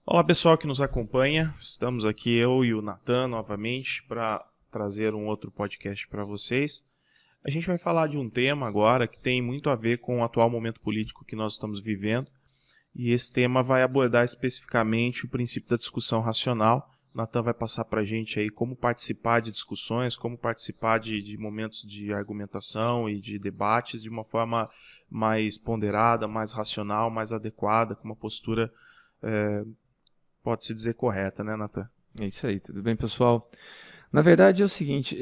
Olá pessoal que nos acompanha, estamos aqui eu e o Natan novamente para trazer um outro podcast para vocês. A gente vai falar de um tema agora que tem muito a ver com o atual momento político que nós estamos vivendo, e esse tema vai abordar especificamente o princípio da discussão racional. O Natan vai passar para a gente aí como participar de discussões, como participar de momentos de argumentação e de debates de uma forma mais ponderada, mais racional, mais adequada, com uma postura pode-se dizer correta, né, Natan? É isso aí, tudo bem, pessoal? Na verdade é o seguinte,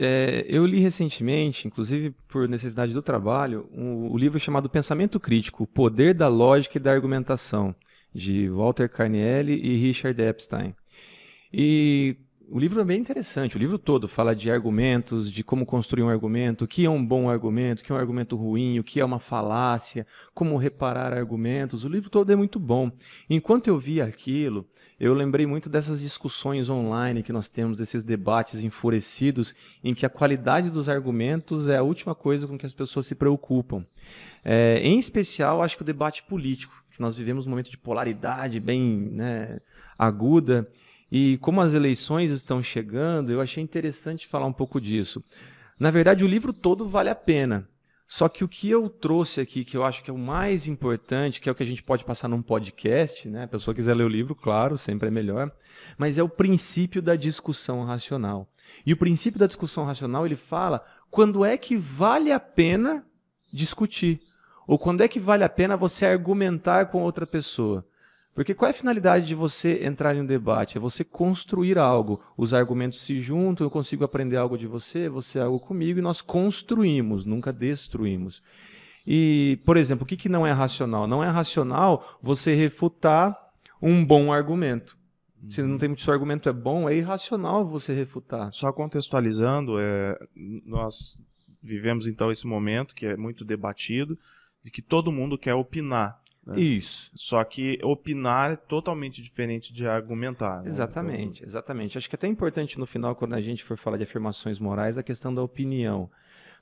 eu li recentemente, inclusive por necessidade do trabalho, o livro chamado Pensamento Crítico, O Poder da Lógica e da Argumentação, de Walter Carnielli e Richard Epstein. E o livro é bem interessante, o livro todo fala de argumentos, de como construir um argumento, o que é um bom argumento, o que é um argumento ruim, o que é uma falácia, como reparar argumentos, o livro todo é muito bom. Enquanto eu via aquilo, eu lembrei muito dessas discussões online que nós temos, desses debates enfurecidos, em que a qualidade dos argumentos é a última coisa com que as pessoas se preocupam. Em especial, acho que o debate político, que nós vivemos um momento de polaridade bem, aguda, e como as eleições estão chegando, eu achei interessante falar um pouco disso. Na verdade, o livro todo vale a pena. Só que o que eu trouxe aqui, que eu acho que é o mais importante, que é o que a gente pode passar num podcast, né? A pessoa quiser ler o livro, claro, sempre é melhor, mas é o princípio da discussão racional. E o princípio da discussão racional, ele fala quando é que vale a pena discutir, ou quando é que vale a pena você argumentar com outra pessoa. Porque qual é a finalidade de você entrar em um debate? É você construir algo. Os argumentos se juntam, eu consigo aprender algo de você, você algo comigo, e nós construímos, nunca destruímos. E, por exemplo, o que não é racional? Não é racional você refutar um bom argumento. Se não tem muito, se o argumento é bom, é irracional você refutar. Só contextualizando, nós vivemos então esse momento que é muito debatido, de que todo mundo quer opinar. Né? Isso. Só que opinar é totalmente diferente de argumentar. Né? Exatamente, então... exatamente. Acho que é até importante no final, quando a gente for falar de afirmações morais, a questão da opinião.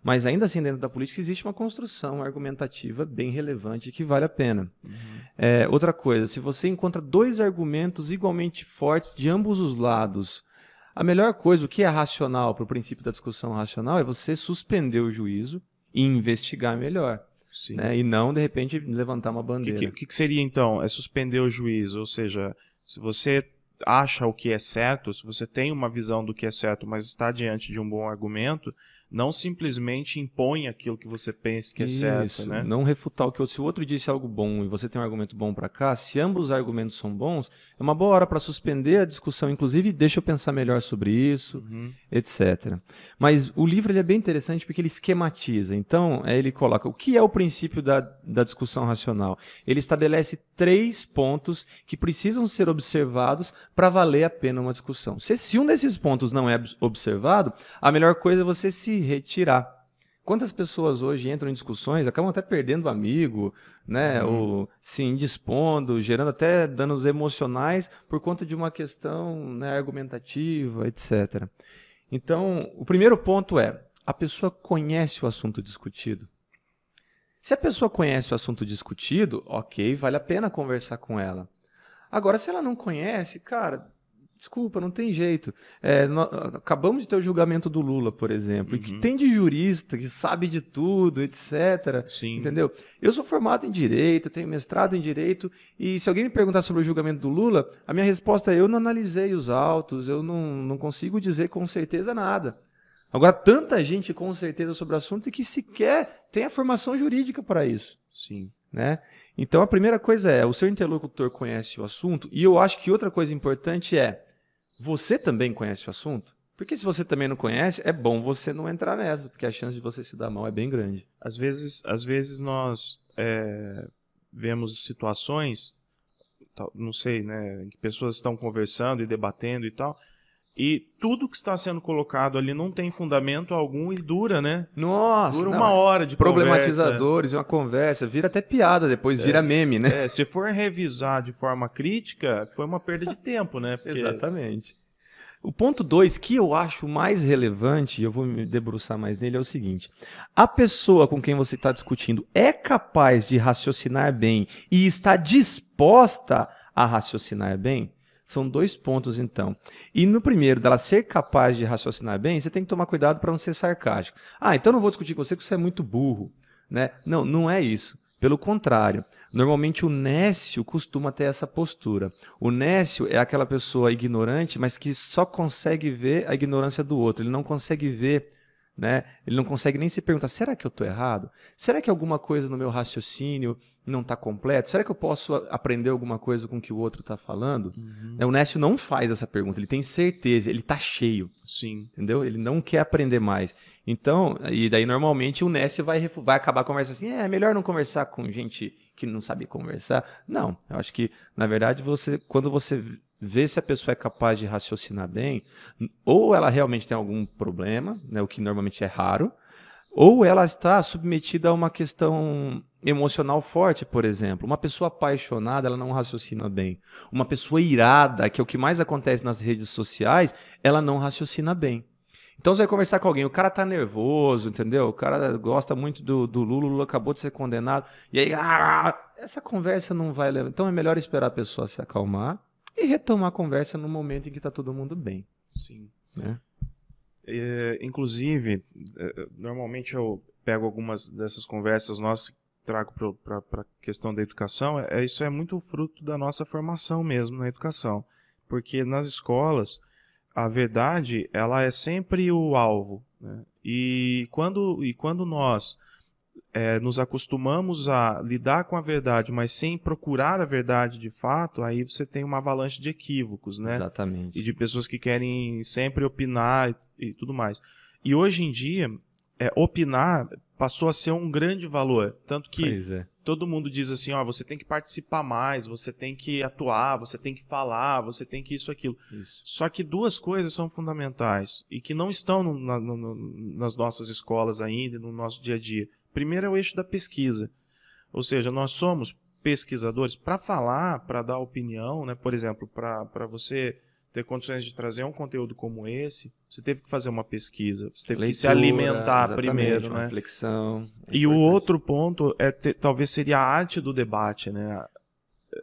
Mas ainda assim, dentro da política, existe uma construção argumentativa bem relevante que vale a pena. Uhum. Outra coisa, se você encontra dois argumentos igualmente fortes de ambos os lados, a melhor coisa, o que é racional para o princípio da discussão racional, é você suspender o juízo e investigar melhor. Né? E não, de repente, levantar uma bandeira. O que seria, então? É suspender o juízo, ou seja, se você acha o que é certo, se você tem uma visão do que é certo, mas está diante de um bom argumento, não simplesmente impõe aquilo que você pensa que é certo. Né? Não refutar o que se o outro disse algo bom e você tem um argumento bom para cá, se ambos os argumentos são bons, é uma boa hora para suspender a discussão, inclusive deixa eu pensar melhor sobre isso, etc. Mas o livro ele é bem interessante porque ele esquematiza. Então, ele coloca o que é o princípio da discussão racional. Ele estabelece 3 pontos que precisam ser observados para valer a pena uma discussão. Se um desses pontos não é observado, a melhor coisa é você se retirar. Quantas pessoas hoje entram em discussões, acabam até perdendo amigo, né? Ou se indispondo, gerando até danos emocionais por conta de uma questão, né, argumentativa, etc. Então, o primeiro ponto é, a pessoa conhece o assunto discutido? Se a pessoa conhece o assunto discutido, ok, vale a pena conversar com ela. Agora, se ela não conhece, cara, desculpa, não tem jeito. Acabamos de ter o julgamento do Lula, por exemplo, e que tem de jurista, que sabe de tudo, etc. Sim. Entendeu? Eu sou formado em Direito, tenho mestrado em Direito, e se alguém me perguntar sobre o julgamento do Lula, a minha resposta é, eu não analisei os autos, eu não consigo dizer com certeza nada. Agora, tanta gente com certeza sobre o assunto e que sequer tem a formação jurídica para isso. Sim. Né? Então, a primeira coisa é, o seu interlocutor conhece o assunto, e eu acho que outra coisa importante é, você também conhece o assunto? Porque se você também não conhece, é bom você não entrar nessa, porque a chance de você se dar mal é bem grande. Às vezes nós vemos situações, não sei, né, em que pessoas estão conversando e debatendo e tal, e tudo que está sendo colocado ali não tem fundamento algum e dura, né? Nossa! Dura uma hora de problematizadores, uma conversa, vira até piada, depois vira meme, né? Se for revisar de forma crítica, foi uma perda de tempo, né? Porque... Exatamente. O ponto 2, que eu acho mais relevante, e eu vou me debruçar mais nele, é o seguinte. A pessoa com quem você está discutindo é capaz de raciocinar bem e está disposta a raciocinar bem? São 2 pontos, então. E no primeiro, dela ser capaz de raciocinar bem, você tem que tomar cuidado para não ser sarcástico. Então não vou discutir com você porque você é muito burro. Né? Não, não é isso. Pelo contrário, normalmente o nécio costuma ter essa postura. O nécio é aquela pessoa ignorante, mas que só consegue ver a ignorância do outro. Ele não consegue ver, né? Ele não consegue nem se perguntar, será que eu estou errado? Será que alguma coisa no meu raciocínio não está completo? Será que eu posso aprender alguma coisa com o que o outro está falando? O nécio não faz essa pergunta, ele tem certeza, ele está cheio. Sim. Entendeu? Ele não quer aprender mais. Então, e daí normalmente o nécio vai acabar a conversa assim, é melhor não conversar com gente que não sabe conversar. Não, eu acho que, na verdade, quando você vê se a pessoa é capaz de raciocinar bem, ou ela realmente tem algum problema, né, o que normalmente é raro, ou ela está submetida a uma questão emocional forte, por exemplo. Uma pessoa apaixonada, ela não raciocina bem. Uma pessoa irada, que é o que mais acontece nas redes sociais, ela não raciocina bem. Então você vai conversar com alguém, o cara tá nervoso, entendeu? O cara gosta muito do Lula, o Lula acabou de ser condenado, e aí, essa conversa não vai levar. Então é melhor esperar a pessoa se acalmar e retomar a conversa no momento em que tá todo mundo bem. Sim. Né? Inclusive, normalmente eu pego algumas dessas conversas nossas, trago para a questão da educação, isso é muito fruto da nossa formação mesmo na educação, porque nas escolas a verdade ela é sempre o alvo, né? E quando nós nos acostumamos a lidar com a verdade, mas sem procurar a verdade de fato, aí você tem uma avalanche de equívocos, né? Exatamente. E de pessoas que querem sempre opinar e tudo mais. E hoje em dia, opinar passou a ser um grande valor. Tanto que todo mundo diz assim, você tem que participar mais, você tem que atuar, você tem que falar, você tem que isso, aquilo. Isso. Só que 2 coisas são fundamentais e que não estão nas nossas escolas ainda, no nosso dia a dia. Primeiro é o eixo da pesquisa. Ou seja, nós somos pesquisadores para falar, para dar opinião, né? Por exemplo, para você ter condições de trazer um conteúdo como esse, você teve que fazer uma pesquisa, você teve que se alimentar primeiro, né? Reflexão. E o outro ponto talvez seria a arte do debate, né?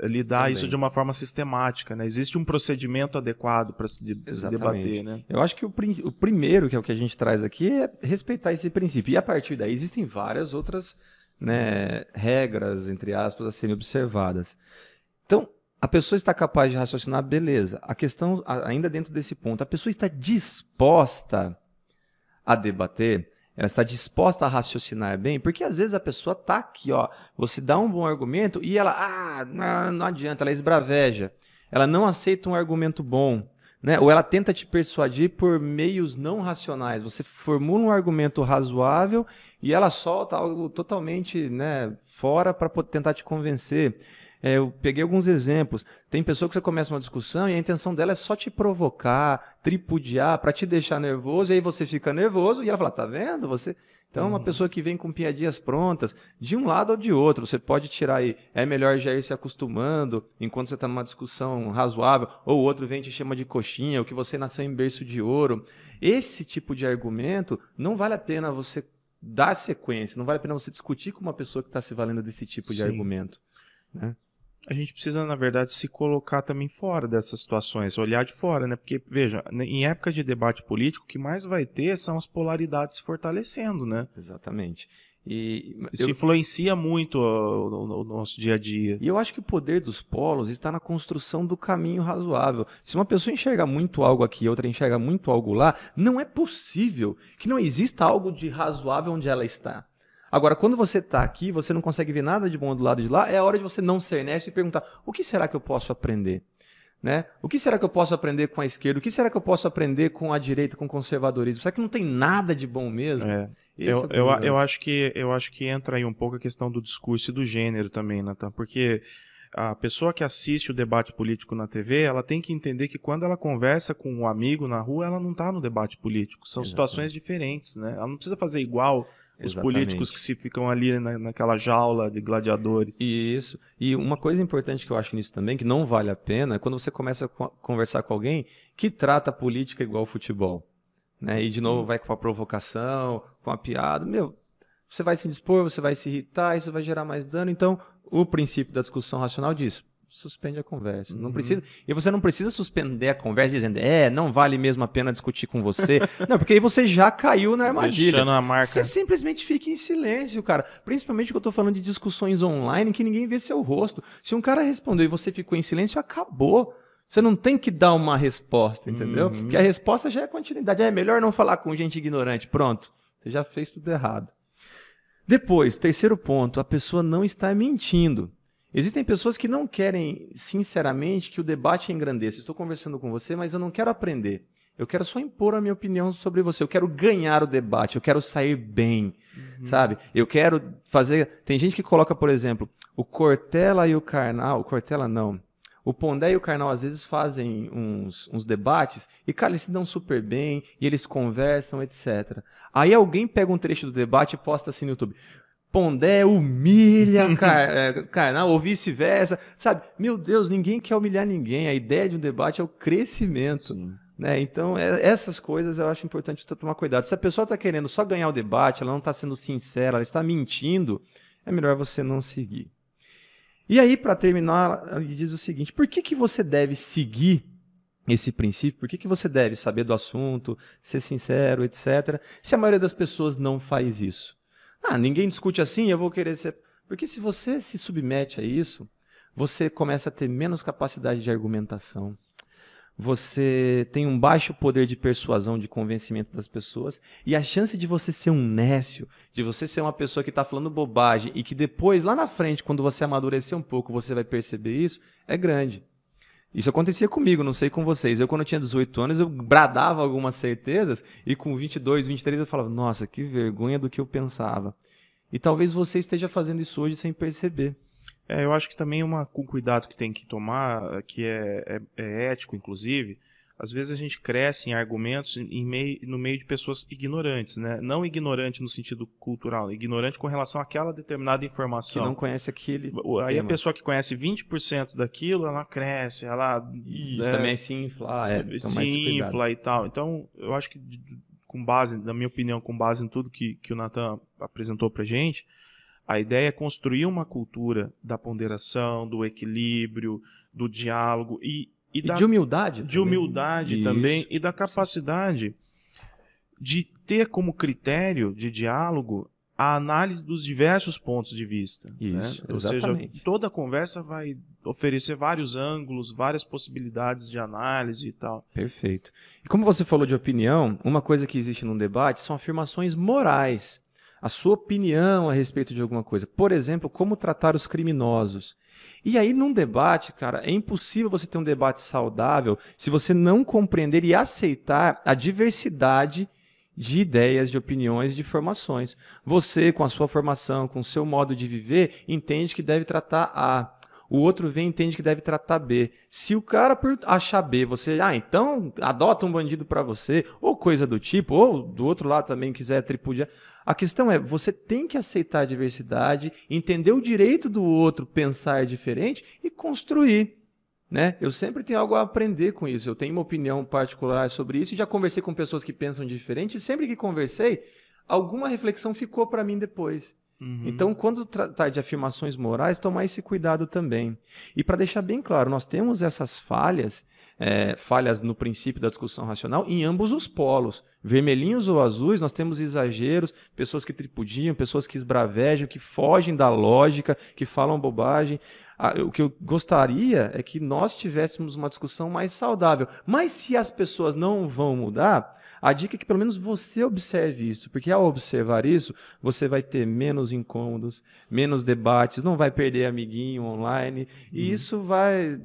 Lidar Também. isso de uma forma sistemática, né? Existe um procedimento adequado para se debater, né? Eu acho que o primeiro, que é o que a gente traz aqui, é respeitar esse princípio. E a partir daí existem várias outras, né, regras, entre aspas, a serem observadas. Então, a pessoa está capaz de raciocinar, beleza. A questão, ainda dentro desse ponto, a pessoa está disposta a debater, ela está disposta a raciocinar bem, porque às vezes a pessoa está aqui, você dá um bom argumento e ela, não adianta, ela esbraveja, ela não aceita um argumento bom, né? Ou ela tenta te persuadir por meios não racionais. Você formula um argumento razoável e ela solta algo totalmente, né, fora para tentar te convencer. Eu peguei alguns exemplos. Tem pessoa que você começa uma discussão e a intenção dela é só te provocar, tripudiar, para te deixar nervoso, e aí você fica nervoso e ela fala, tá vendo? Então é uma pessoa que vem com piadinhas prontas, de um lado ou de outro. Você pode tirar aí, é melhor já ir se acostumando, enquanto você está numa discussão razoável, ou o outro vem e te chama de coxinha, ou que você nasceu em berço de ouro. Esse tipo de argumento, não vale a pena você dar sequência, não vale a pena você discutir com uma pessoa que está se valendo desse tipo de argumento, né? A gente precisa, na verdade, se colocar também fora dessas situações, olhar de fora, né? Porque, veja, em época de debate político, o que mais vai ter são as polaridades se fortalecendo, né? Exatamente. Isso influencia muito o nosso dia a dia. E eu acho que o poder dos polos está na construção do caminho razoável. Se uma pessoa enxerga muito algo aqui e outra enxerga muito algo lá, não é possível que não exista algo de razoável onde ela está. Agora, quando você está aqui, você não consegue ver nada de bom do lado de lá, é a hora de você não ser nécio e perguntar, o que será que eu posso aprender? Né? O que será que eu posso aprender com a esquerda? O que será que eu posso aprender com a direita, com o conservadorismo? Será que não tem nada de bom mesmo? Eu acho que entra aí um pouco a questão do discurso e do gênero também, Nathan, porque a pessoa que assiste o debate político na TV, ela tem que entender que quando ela conversa com um amigo na rua, ela não está no debate político. São situações diferentes, né? Ela não precisa fazer igual os políticos que se ficam ali naquela jaula de gladiadores. Isso. E uma coisa importante que eu acho nisso também, que não vale a pena, é quando você começa a conversar com alguém que trata a política igual futebol. Né? E de novo vai com a provocação, com a piada. Você vai se indispor, você vai se irritar, isso vai gerar mais dano. Então, o princípio da discussão racional diz, suspende a conversa. Não precisa, e você não precisa suspender a conversa dizendo, não vale mesmo a pena discutir com você. Não, porque aí você já caiu na armadilha. Deixando a marca. Você simplesmente fica em silêncio, cara. Principalmente que eu tô falando de discussões online em que ninguém vê seu rosto. Se um cara respondeu e você ficou em silêncio, acabou. Você não tem que dar uma resposta, entendeu? Porque a resposta já é continuidade. É melhor não falar com gente ignorante. Pronto. Você já fez tudo errado. Depois, terceiro ponto, a pessoa não está mentindo. Existem pessoas que não querem, sinceramente, que o debate engrandeça. Estou conversando com você, mas eu não quero aprender. Eu quero só impor a minha opinião sobre você. Eu quero ganhar o debate, eu quero sair bem, sabe? Eu quero fazer... Tem gente que coloca, por exemplo, o Cortella e o Karnal... O Cortella não. O Pondé e o Karnal às vezes fazem uns debates e, cara, eles se dão super bem e eles conversam, etc. Aí alguém pega um trecho do debate e posta assim no YouTube. Pondé humilha Karnal ou vice-versa, sabe? Meu Deus, ninguém quer humilhar ninguém. A ideia de um debate é o crescimento. Né? Então, essas coisas eu acho importante tomar cuidado. Se a pessoa está querendo só ganhar o debate, ela não está sendo sincera, ela está mentindo, é melhor você não seguir. E aí, para terminar, ele diz o seguinte, por que você deve seguir esse princípio? Por que você deve saber do assunto, ser sincero, etc., se a maioria das pessoas não faz isso? Ninguém discute assim, eu vou querer ser... Porque se você se submete a isso, você começa a ter menos capacidade de argumentação. Você tem um baixo poder de persuasão, de convencimento das pessoas, e a chance de você ser um nécio, de você ser uma pessoa que está falando bobagem e que depois, lá na frente, quando você amadurecer um pouco, você vai perceber isso, é grande. Isso acontecia comigo, não sei com vocês. Eu, quando eu tinha 18 anos, eu bradava algumas certezas e com 22, 23 eu falava, nossa, que vergonha do que eu pensava. E talvez você esteja fazendo isso hoje sem perceber. Eu acho que também um cuidado que tem que tomar, que é ético, inclusive, às vezes a gente cresce em argumentos no meio de pessoas ignorantes, né? Não ignorante no sentido cultural, ignorante com relação àquela determinada informação. Que não conhece aquele Aí tema. a pessoa que conhece 20% daquilo, ela cresce, ela... Isso, também se infla, se infla e tal. Então, eu acho que, na minha opinião, com base em tudo que o Nathan apresentou pra gente, a ideia é construir uma cultura da ponderação, do equilíbrio, do diálogo e de humildade. De humildade também e da capacidade de ter como critério de diálogo a análise dos diversos pontos de vista. Isso, né? Ou seja, toda conversa vai oferecer vários ângulos, várias possibilidades de análise e tal. Perfeito. E como você falou de opinião, uma coisa que existe num debate são afirmações morais. A sua opinião a respeito de alguma coisa. Por exemplo, como tratar os criminosos. E aí, num debate, cara, é impossível você ter um debate saudável se você não compreender e aceitar a diversidade de ideias, de opiniões, de formações. Você, com a sua formação, com o seu modo de viver, entende que deve tratar A. O outro vem e entende que deve tratar B. Se o cara por achar B, você, então adota um bandido para você, ou coisa do tipo, ou do outro lado também quiser tripudiar. A questão é, você tem que aceitar a diversidade, entender o direito do outro pensar diferente e construir. Né? Eu sempre tenho algo a aprender com isso. Eu tenho uma opinião particular sobre isso e já conversei com pessoas que pensam diferente e sempre que conversei, alguma reflexão ficou para mim depois. Então, quando tratar de afirmações morais, tomar esse cuidado também. E para deixar bem claro, nós temos essas falhas no princípio da discussão racional em ambos os polos. Vermelhinhos ou azuis, nós temos exageros, pessoas que tripudiam, pessoas que esbravejam, que fogem da lógica, que falam bobagem. O que eu gostaria é que nós tivéssemos uma discussão mais saudável. Mas se as pessoas não vão mudar, a dica é que pelo menos você observe isso, porque ao observar isso, você vai ter menos incômodos, menos debates, não vai perder amiguinho online, e isso vai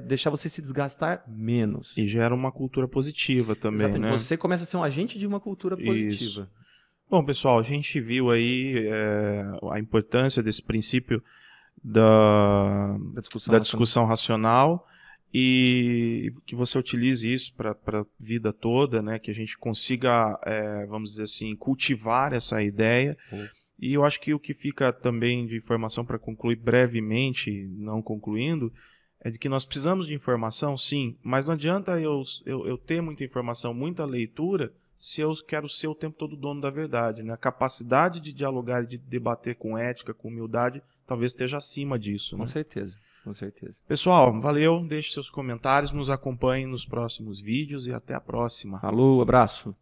deixar você se desgastar menos. E gera uma cultura positiva também, exatamente. né? Você começa a ser um agente de uma cultura positiva. Isso. Bom, pessoal, a gente viu aí a importância desse princípio da discussão racional e que você utilize isso para a vida toda, né? Que a gente consiga, vamos dizer assim, cultivar essa ideia. E eu acho que o que fica também de informação para concluir brevemente, não concluindo, é de que nós precisamos de informação, sim, mas não adianta eu ter muita informação, muita leitura, se eu quero ser o tempo todo dono da verdade, né? A capacidade de dialogar e de debater com ética, com humildade, talvez esteja acima disso. Com né? certeza. Com certeza. Pessoal, valeu, deixe seus comentários, nos acompanhem nos próximos vídeos e até a próxima. Falou, abraço.